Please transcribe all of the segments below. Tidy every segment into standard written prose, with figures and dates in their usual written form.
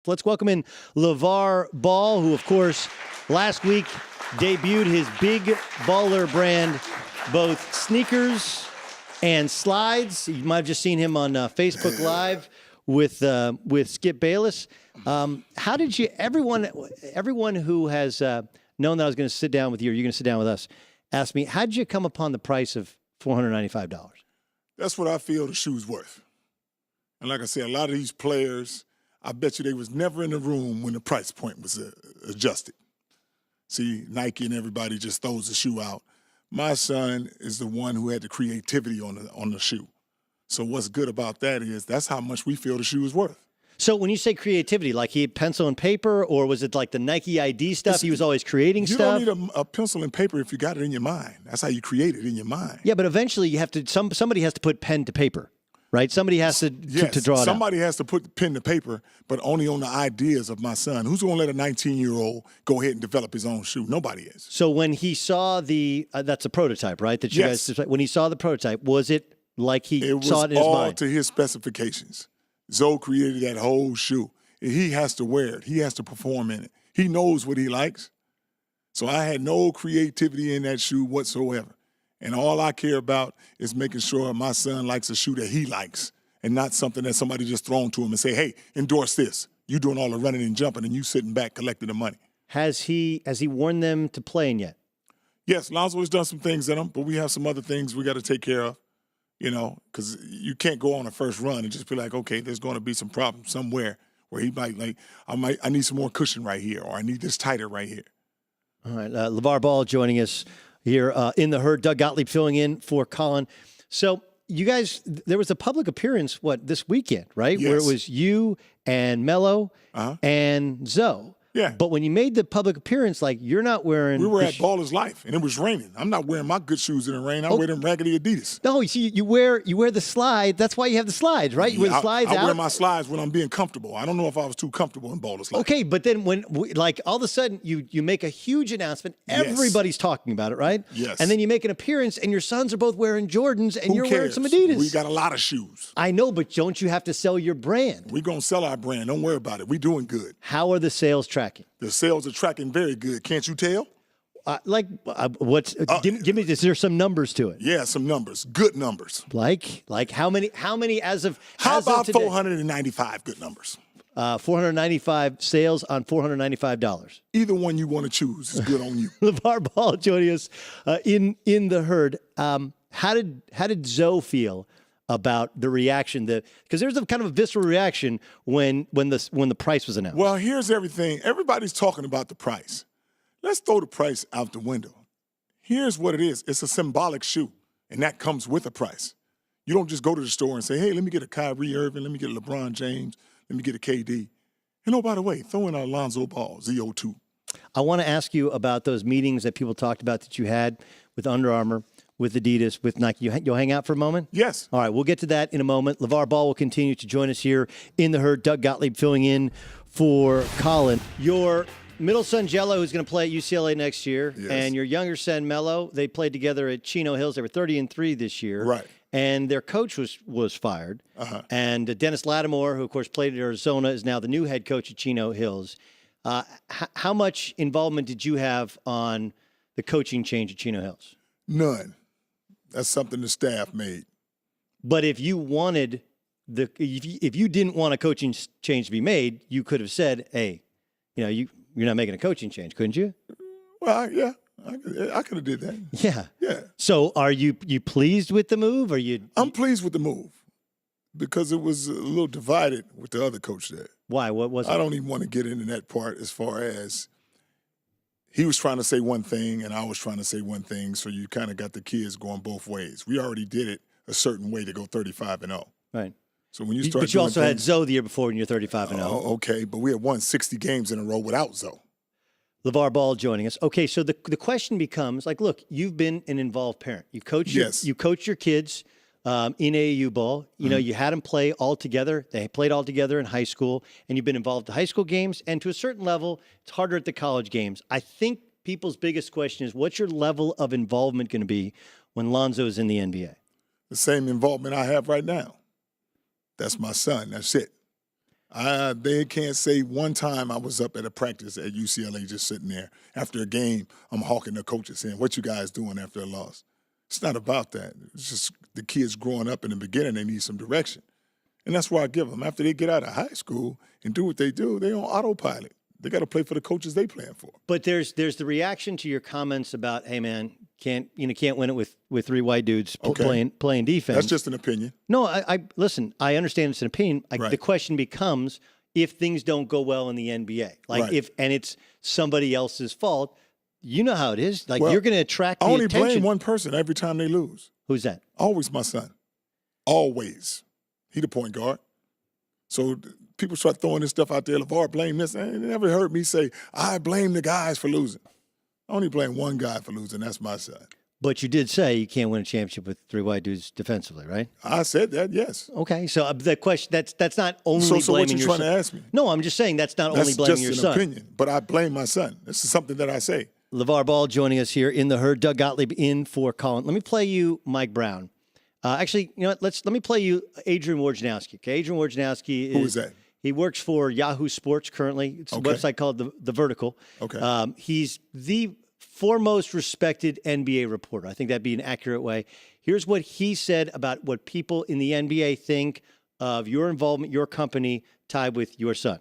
Let's welcome in LaVar Ball, who, of course, last week debuted his Big Baller brand, both sneakers and slides. You might have just seen him on Facebook Live with Skip Bayless. How did you? Everyone who has known that I was going to sit down with you, or you're going to sit down with us, asked me, how did you come upon the price of $495? That's what I feel the shoe's worth. And like I said, a lot of these players, I bet you they was never in the room when the price point was adjusted. See, Nike and everybody just throws the shoe out. My son is the one who had the creativity on the shoe. So what's good about that is that's how much we feel the shoe is worth. So when you say creativity, like he had pencil and paper, or was it like the Nike ID stuff? He was always creating stuff? You don't need a pencil and paper if you got it in your mind. That's how you create it in your mind. Yeah, but eventually you have to. Somebody has to put pen to paper, right? Somebody has to draw it out. Somebody has to put pen to paper, but only on the ideas of my son. Who's going to let a 19-year-old go ahead and develop his own shoe? Nobody is. So when he saw the that's a prototype, right? That you guys. When he saw the prototype, was it like he saw it in his mind? It was all to his specifications. Zoe created that whole shoe. He has to wear it. He has to perform in it. He knows what he likes. So I had no creativity in that shoe whatsoever. And all I care about is making sure my son likes a shoe that he likes and not something that somebody just thrown to him and say, hey, endorse this. You doing all the running and jumping and you sitting back collecting the money. Has he worn them to play in yet? Yes, Lonzo has done some things in them, but we have some other things we got to take care of. You know, because you can't go on a first run and just be like, okay, there's going to be some problem somewhere where he might I need some more cushion right here, or I need this tighter right here. All right, LaVar Ball joining us here in the herd. Doug Gottlieb filling in for Colin. So you guys, there was a public appearance, this weekend, right? Yes. Where it was you and Mello and Zoe. Yeah. But when you made the public appearance, like, you're not wearing... We were at Baller's Life, and it was raining. I'm not wearing my good shoes in the rain. I wear them raggedy Adidas. No, you see, you wear the slide. That's why you have the slides, right? You wear the slides out. I wear my slides when I'm being comfortable. I don't know if I was too comfortable in Baller's Life. Okay, but then when, all of a sudden, you make a huge announcement. Everybody's talking about it, right? Yes. And then you make an appearance, and your sons are both wearing Jordans, and Who you're cares? wearing some Adidas. We got a lot of shoes. I know, but don't you have to sell your brand? We're going to sell our brand. Don't worry about it. We're doing good. How are the sales tracking? The sales are tracking very good. Can't you tell? Give me this. There's some numbers to it. Yeah, some numbers. Good numbers. Like how many as of How as about of today? 495 good numbers? 495 sales on $495. Either one you want to choose is good on you. LaVar Ball joining us in the herd. How did Zoe feel about the reaction? Because there's a kind of a visceral reaction when the price was announced. Well, here's everything. Everybody's talking about the price. Let's throw the price out the window. Here's what it is. It's a symbolic shoe, and that comes with a price. You don't just go to the store and say, hey, let me get a Kyrie Irving, let me get a LeBron James, let me get a KD. And oh, by the way, throw in a Lonzo Ball, ZO2. I want to ask you about those meetings that people talked about that you had with Under Armour, with Adidas, with Nike. You'll hang out for a moment? Yes. All right, we'll get to that in a moment. LaVar Ball will continue to join us here in the herd. Doug Gottlieb filling in for Colin. Your middle son, Jello, who's going to play at UCLA next year, and your younger son, Mello, they played together at Chino Hills. They were 30-3 this year. Right. And their coach was fired. And Dennis Lattimore, who, of course, played at Arizona, is now the new head coach at Chino Hills. How much involvement did you have on the coaching change at Chino Hills? None. That's something the staff made. But if you wanted if you didn't want a coaching change to be made, you could have said, "Hey, you're not making a coaching change," couldn't you? Well, yeah, I could have did that. Yeah. Yeah. So, are you pleased with the move? I'm pleased with the move because it was a little divided with the other coach there. Why? What was it? I don't even want to get into that part as far as he was trying to say one thing and I was trying to say one thing, so you kind of got the kids going both ways. We already did it a certain way to go 35-0. Right. So when you start, but you also had Zoe the year before when you're 35-0. Oh, okay, but we had won 60 games in a row without Zoe. LaVar Ball joining us. Okay, so the question becomes, like, look, you've been an involved parent. You coach your kids in AAU ball. You had them play all together. They played all together in high school, and you've been involved in high school games. And to a certain level, it's harder at the college games. I think people's biggest question is, what's your level of involvement going to be when Lonzo's in the NBA? The same involvement I have right now. That's my son. That's it. They can't say one time I was up at a practice at UCLA just sitting there. After a game, I'm hawking the coaches saying, what you guys doing after a loss? It's not about that. It's just the kids growing up in the beginning, they need some direction. And that's why I give them. After they get out of high school and do what they do, they're on autopilot. They got to play for the coaches they playing for. But there's the reaction to your comments about, hey man, can't win it with three white dudes playing defense. That's just an opinion. No, I listen. I understand it's an opinion. Right. The question becomes if things don't go well in the NBA, like right. and it's somebody else's fault. You know how it is. Like well, you're going to attract the I only attention. blame one person every time they lose. Who's that? Always my son. Always. He the point guard. So people start throwing this stuff out there. LaVar, blame this. They never heard me say, I blame the guys for losing. I only blame one guy for losing. That's my son. But you did say you can't win a championship with three white dudes defensively, right? I said that, yes. Okay, so the question that's not only so blaming what you your trying son. to ask me? No, I'm just saying that's not only blaming your son. That's just an opinion, but I blame my son. This is something that I say. LaVar Ball joining us here in the herd. Doug Gottlieb in for Colin. Let me play you Mike Brown. Actually, you know what? Let me play you Adrian Wojnarowski. Okay, Adrian Wojnarowski Who is that? He works for Yahoo Sports currently. It's a website called the Vertical. Okay. He's the foremost respected NBA reporter. I think that'd be an accurate way. Here's what he said about what people in the NBA think of your involvement, your company tied with your son.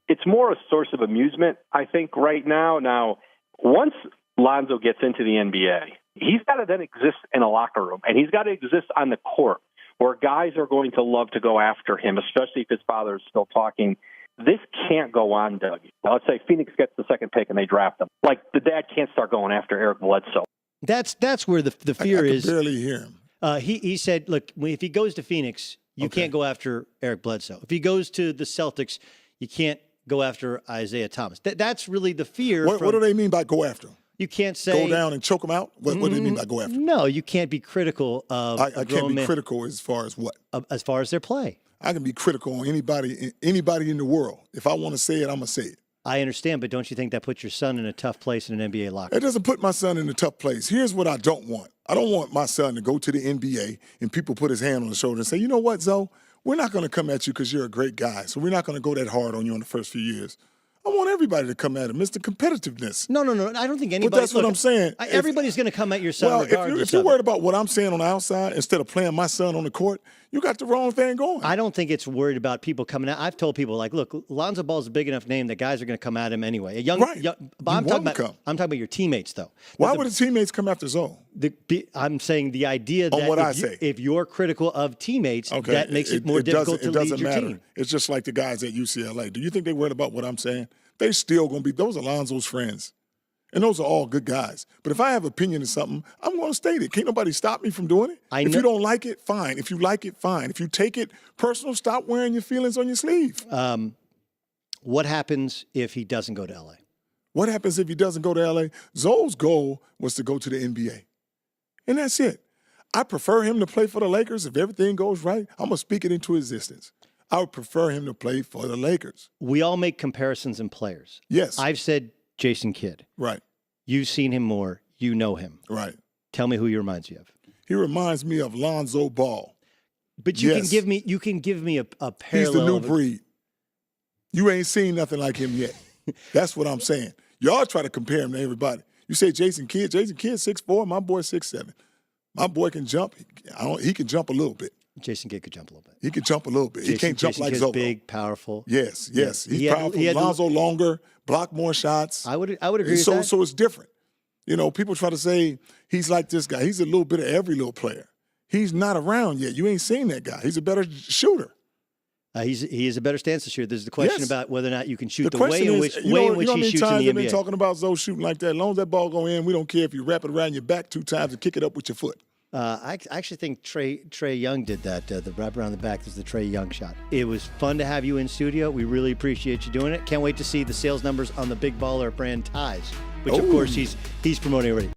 It's more a source of amusement, I think, right now. Now, once Lonzo gets into the NBA, he's got to then exist in a locker room, and he's got to exist on the court where guys are going to love to go after him, especially if his father is still talking. This can't go on, Doug. Now, let's say Phoenix gets the second pick and they draft him. Like, the dad can't start going after Eric Bledsoe. That's where the fear is. I can barely hear him. He said, look, if he goes to Phoenix, you can't go after Eric Bledsoe. If he goes to the Celtics, you can't go after Isaiah Thomas. That's really the fear. What do they mean by go after him? You can't say go down and choke him out. What do they mean by go after him? No, you can't be critical of. I can't be critical as far as what? As far as their play. I can be critical on anybody in the world. If I want to say it, I'm gonna say it. I understand, but don't you think that puts your son in a tough place in an NBA locker room? It doesn't put my son in a tough place. Here's what I don't want. I don't want my son to go to the NBA and people put his hand on the shoulder and say, you know what, Zoe, we're not going to come at you because you're a great guy, so we're not going to go that hard on you in the first few years. I want everybody to come at him. It's the competitiveness. No. I don't think anybody. But that's what I'm saying. Everybody's going to come at your son regardless. If you're worried about what I'm saying on the outside instead of playing my son on the court, you got the wrong thing going. I don't think it's worried about people coming out. I've told people, like, look, Lonzo Ball's a big enough name that guys are going to come at him anyway. But I'm talking about your teammates, though. Why would the teammates come after Zoe? I'm saying the idea that if you're critical of teammates, that makes it more difficult to lead your team. It's just like the guys at UCLA. Do you think they worried about what I'm saying? They still going to be, those are Lonzo's friends. And those are all good guys. But if I have opinion of something, I'm going to state it. Can't nobody stop me from doing it. If you don't like it, fine. If you like it, fine. If you take it personal, stop wearing your feelings on your sleeve. What happens if he doesn't go to L.A.? What happens if he doesn't go to L.A.? Zoe's goal was to go to the NBA. And that's it. I prefer him to play for the Lakers. If everything goes right, I'm going to speak it into existence. I would prefer him to play for the Lakers. We all make comparisons in players. Yes. I've said Jason Kidd. Right. You've seen him more. You know him. Right. Tell me who he reminds you of. He reminds me of Lonzo Ball. But you can give me a parallel. He's the new breed. You ain't seen nothing like him yet. That's what I'm saying. Y'all try to compare him to everybody. You say Jason Kidd. Jason Kidd 6'4", my boy 6'7". My boy can jump. He can jump a little bit. Jason Kidd could jump a little bit. He can jump a little bit. He can't jump like Zoe. Big, powerful. Yes. He's powerful. Lonzo longer, block more shots. I would agree with that. So it's different. You know, people try to say he's like this guy. He's a little bit of every little player. He's not around yet. You ain't seen that guy. He's a better shooter. He is a better stance shooter. There's the question about whether or not you can shoot the way in which he shoots in the NBA. Been talking about Zoe shooting like that. As long as that ball go in, we don't care if you wrap it around your back 2 times and kick it up with your foot. I actually think Trae Young did that. The wrap around the back is the Trae Young shot. It was fun to have you in studio. We really appreciate you doing it. Can't wait to see the sales numbers on the Big Baller brand ties, which of course he's promoting already.